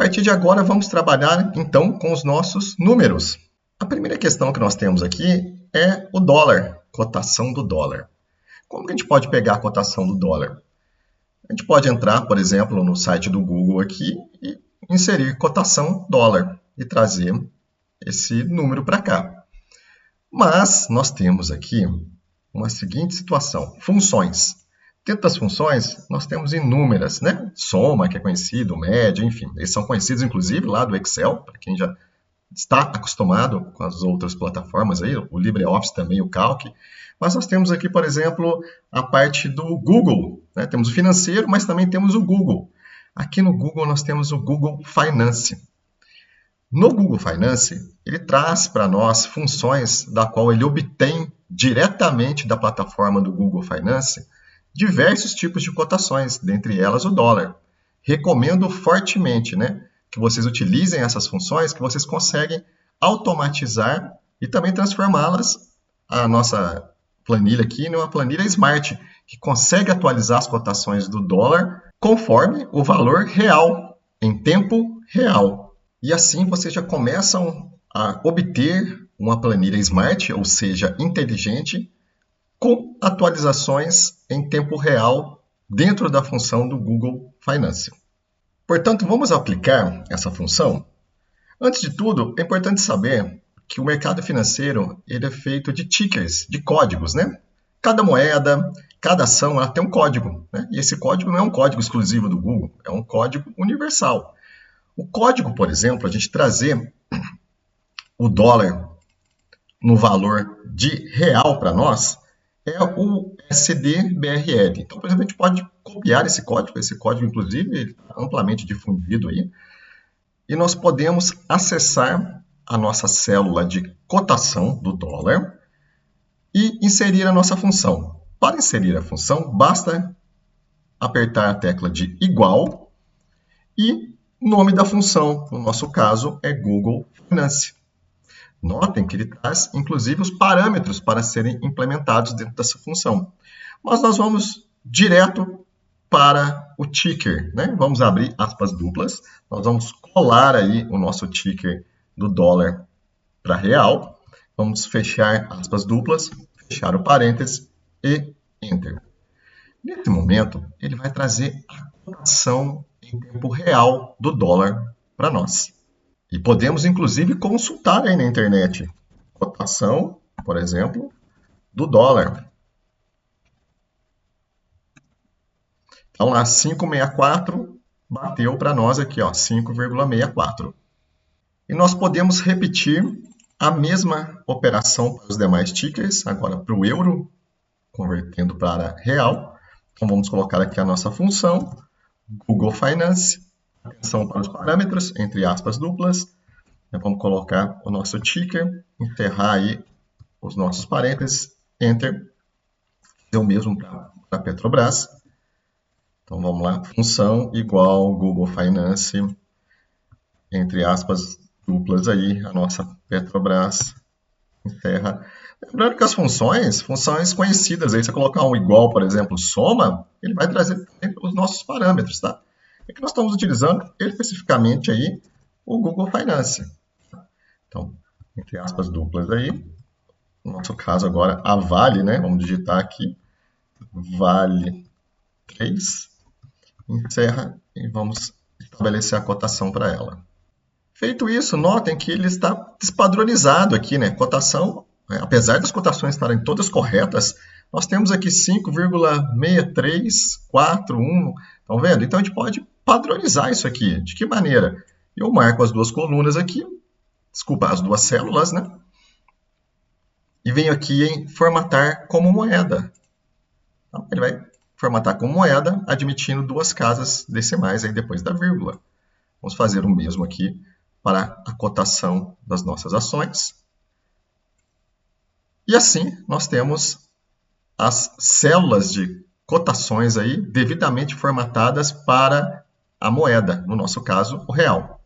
partir de agora, vamos trabalhar, então, com os nossos números. A primeira questão que nós temos aqui é o dólar, cotação do dólar. Como que a gente pode pegar a cotação do dólar? A gente pode entrar, por exemplo, no site do Google aqui e inserir cotação dólar e trazer esse número para cá. Mas nós temos aqui uma seguinte situação, funções. Dentro das funções, nós temos inúmeras, né? Soma, que é conhecido, média, enfim. Eles são conhecidos, inclusive, lá do Excel, para quem já está acostumado com as outras plataformas, aí, o LibreOffice também, o Calc. Mas nós temos aqui, por exemplo, a parte do Google, né? Temos o financeiro, mas também temos o Google. Aqui no Google nós temos o Google Finance. No Google Finance, ele traz para nós funções da qual ele obtém diretamente da plataforma do Google Finance diversos tipos de cotações, dentre elas o dólar. Recomendo fortemente, né, que vocês utilizem essas funções, que vocês conseguem automatizar e também transformá-las, a nossa planilha aqui, numa planilha Smart, que consegue atualizar as cotações do dólar conforme o valor real, em tempo real. E assim vocês já começam a obter uma planilha Smart, ou seja, inteligente, com atualizações em tempo real dentro da função do Google Finance. Portanto, vamos aplicar essa função? Antes de tudo, é importante saber que o mercado financeiro ele é feito de tickers, de códigos, né? Cada moeda, cada ação, ela tem um código, né? E esse código não é um código exclusivo do Google, é um código universal. O código, por exemplo, a gente trazer o dólar no valor de real para nós, é o SDBRL. Então, por exemplo, a gente pode copiar esse código, inclusive, ele está amplamente difundido aí, e nós podemos acessar a nossa célula de cotação do dólar e inserir a nossa função. Para inserir a função, basta apertar a tecla de igual e o nome da função, no nosso caso, é Google Finance. Notem que ele traz, inclusive, os parâmetros para serem implementados dentro dessa função. Mas nós vamos direto para o ticker, né? Vamos abrir aspas duplas. Nós vamos colar aí o nosso ticker do dólar para real. Vamos fechar aspas duplas, fechar o parênteses e Enter. Nesse momento, ele vai trazer a cotação em tempo real do dólar para nós. E podemos, inclusive, consultar aí na internet cotação, por exemplo, do dólar. Então, lá, 5,64 bateu para nós aqui, 5,64. E nós podemos repetir a mesma operação para os demais tickers, agora para o euro, convertendo para real. Então, vamos colocar aqui a nossa função, Google Finance. Atenção para os parâmetros, entre aspas duplas. Vamos colocar o nosso ticker, encerrar aí os nossos parênteses, Enter. É o mesmo para a Petrobras. Então vamos lá, função igual Google Finance, entre aspas duplas aí, a nossa Petrobras, encerra. Lembrando que as funções conhecidas, aí você colocar um igual, por exemplo, soma, ele vai trazer os nossos parâmetros, tá? É que nós estamos utilizando especificamente aí o Google Finance. Então, entre aspas duplas aí, no nosso caso agora a Vale, né? Vamos digitar aqui, Vale 3, encerra e vamos estabelecer a cotação para ela. Feito isso, notem que ele está despadronizado aqui, né? Cotação, apesar das cotações estarem todas corretas, nós temos aqui 5,6341, estão vendo? Então a gente pode padronizar isso aqui. De que maneira? Eu marco as duas colunas aqui, as duas células, né? E venho aqui em formatar como moeda. Então, ele vai formatar como moeda, admitindo duas casas decimais aí depois da vírgula. Vamos fazer o mesmo aqui para a cotação das nossas ações. E assim nós temos as células de cotações aí devidamente formatadas para a moeda, no nosso caso, o real.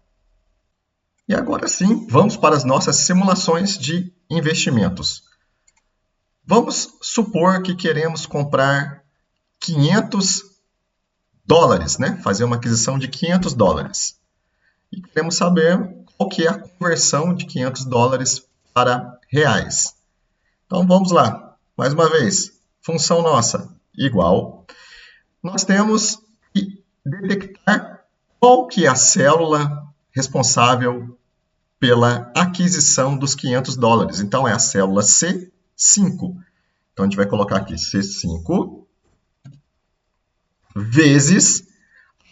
E agora sim, vamos para as nossas simulações de investimentos. Vamos supor que queremos comprar 500 dólares, né? Fazer uma aquisição de 500 dólares. e queremos saber qual que é a conversão de 500 dólares para reais. Então vamos lá, mais uma vez, função nossa igual. Nós temos que detectar qual que é a célula responsável pela aquisição dos 500 dólares. Então é a célula C5. Então a gente vai colocar aqui C5 vezes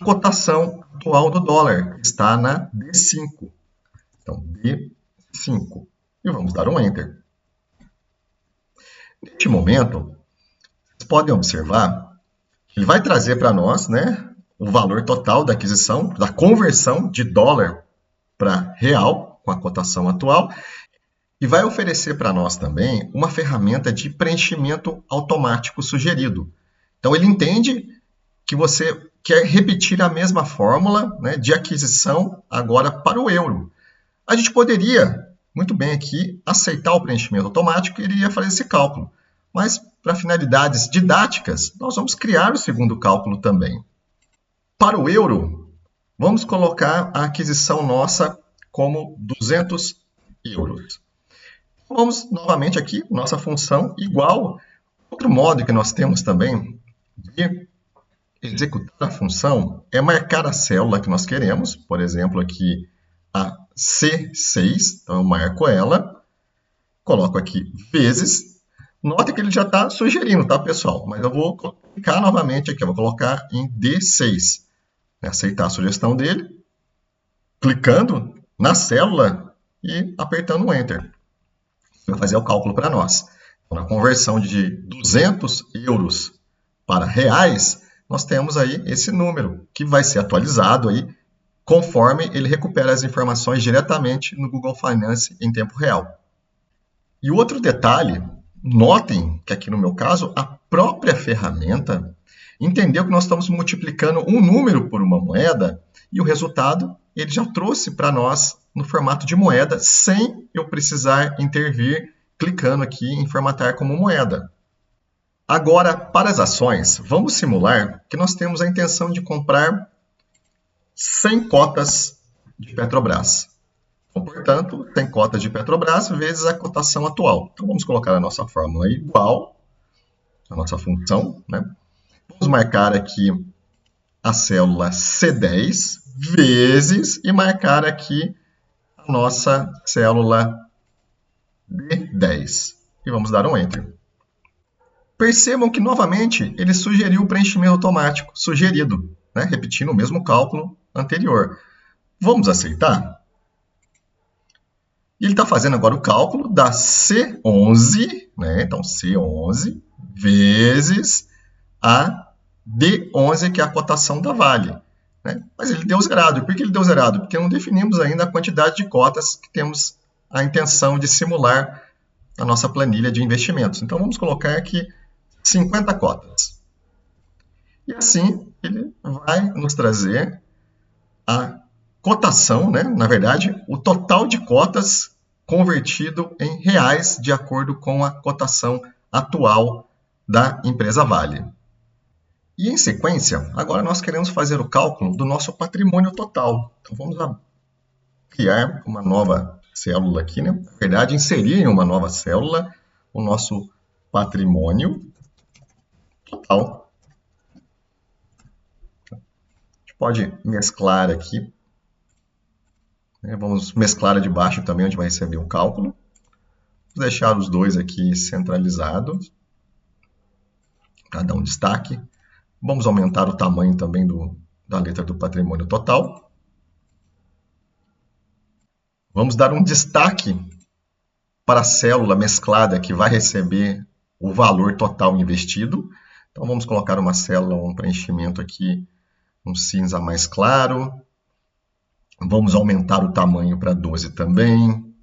a cotação atual do dólar, que está na D5. Então, D5. E vamos dar um Enter. Neste momento, vocês podem observar que ele vai trazer para nós, né, o valor total da aquisição, da conversão de dólar para real, com a cotação atual, e vai oferecer para nós também uma ferramenta de preenchimento automático sugerido. Então, ele entende que você quer repetir a mesma fórmula, né, de aquisição agora para o euro. A gente poderia, muito bem aqui, aceitar o preenchimento automático e ele ia fazer esse cálculo. Mas, para finalidades didáticas, nós vamos criar o segundo cálculo também. Para o euro, vamos colocar a aquisição nossa como 200 euros. Vamos novamente aqui, nossa função igual. Outro modo que nós temos também de executar a função é marcar a célula que nós queremos, por exemplo, aqui a C6, então eu marco ela, coloco aqui vezes, nota que ele já está sugerindo, tá, pessoal? Mas eu vou clicar novamente aqui, eu vou colocar em D6, aceitar a sugestão dele, clicando na célula e apertando o Enter. Vai fazer o cálculo para nós. Então, na conversão de 200 euros para reais, nós temos aí esse número, que vai ser atualizado aí conforme ele recupera as informações diretamente no Google Finance em tempo real. E outro detalhe, notem que aqui no meu caso, a própria ferramenta entendeu que nós estamos multiplicando um número por uma moeda e o resultado ele já trouxe para nós no formato de moeda sem eu precisar intervir clicando aqui em formatar como moeda. Agora, para as ações, vamos simular que nós temos a intenção de comprar 100 cotas de Petrobras. Então, portanto, 100 cotas de Petrobras vezes a cotação atual. Então, vamos colocar a nossa fórmula igual, a nossa função, né? Vamos marcar aqui a célula C10 vezes e marcar aqui a nossa célula D10. E vamos dar um Enter. Percebam que, novamente, ele sugeriu o preenchimento automático, sugerido, né? Repetindo o mesmo cálculo anterior. Vamos aceitar? E ele está fazendo agora o cálculo da C11, né? Então, C11 vezes a D11, que é a cotação da Vale. Né? Mas ele deu zerado. Por que ele deu zerado? Porque não definimos ainda a quantidade de cotas que temos a intenção de simular na nossa planilha de investimentos. Então, vamos colocar aqui 50 cotas. E assim, ele vai nos trazer a cotação, né? Na verdade, o total de cotas convertido em reais de acordo com a cotação atual da empresa Vale. E em sequência, agora nós queremos fazer o cálculo do nosso patrimônio total. Então vamos criar uma nova célula aqui, né? Na verdade, inserir em uma nova célula o nosso patrimônio total. A gente pode mesclar aqui. Vamos mesclar de baixo também, onde vai receber o cálculo. Vamos deixar os dois aqui centralizados, para dar um destaque. Vamos aumentar o tamanho também da letra do patrimônio total. Vamos dar um destaque para a célula mesclada que vai receber o valor total investido. Então, vamos colocar uma célula, um preenchimento aqui, um cinza mais claro. Vamos aumentar o tamanho para 12 também.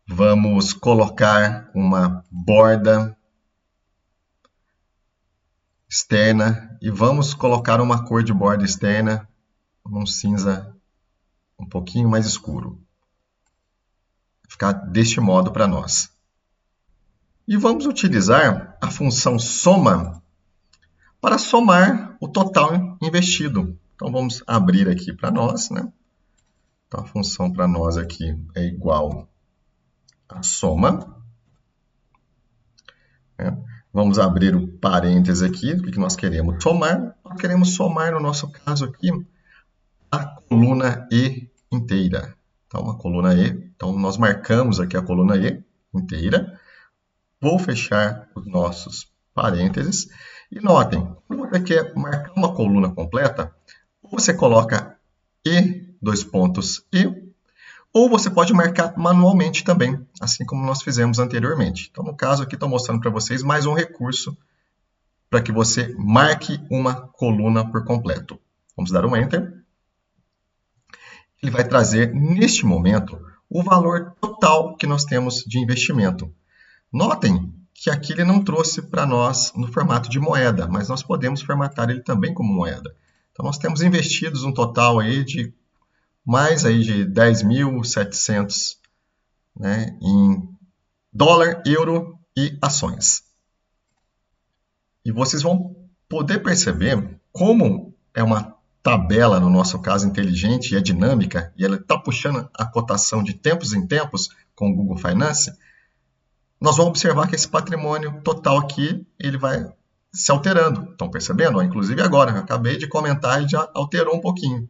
Vamos colocar uma borda externa e vamos colocar uma cor de borda externa, um cinza um pouquinho mais escuro. Vai ficar deste modo para nós. E vamos utilizar a função soma para somar o total investido. Então, vamos abrir aqui para nós, né? Então, a função para nós aqui é igual a soma. Né? Vamos abrir o parêntese aqui, o que nós queremos somar? Nós queremos somar, no nosso caso aqui, a coluna E inteira. Então, a coluna E, então nós marcamos aqui a coluna E inteira. Vou fechar os nossos parênteses. E notem, quando você quer marcar uma coluna completa, você coloca E, dois pontos E, ou você pode marcar manualmente também, assim como nós fizemos anteriormente. Então, no caso aqui, estou mostrando para vocês mais um recurso para que você marque uma coluna por completo. Vamos dar um Enter. Ele vai trazer, neste momento, o valor total que nós temos de investimento. Notem que aqui ele não trouxe para nós no formato de moeda, mas nós podemos formatar ele também como moeda. Então, nós temos investidos um total aí de mais aí de 10.700, né, em dólar, euro e ações. E vocês vão poder perceber como é uma tabela, no nosso caso, inteligente e é dinâmica, e ela está puxando a cotação de tempos em tempos com o Google Finance. Nós vamos observar que esse patrimônio total aqui, ele vai se alterando. Estão percebendo? Inclusive agora, eu acabei de comentar e já alterou um pouquinho.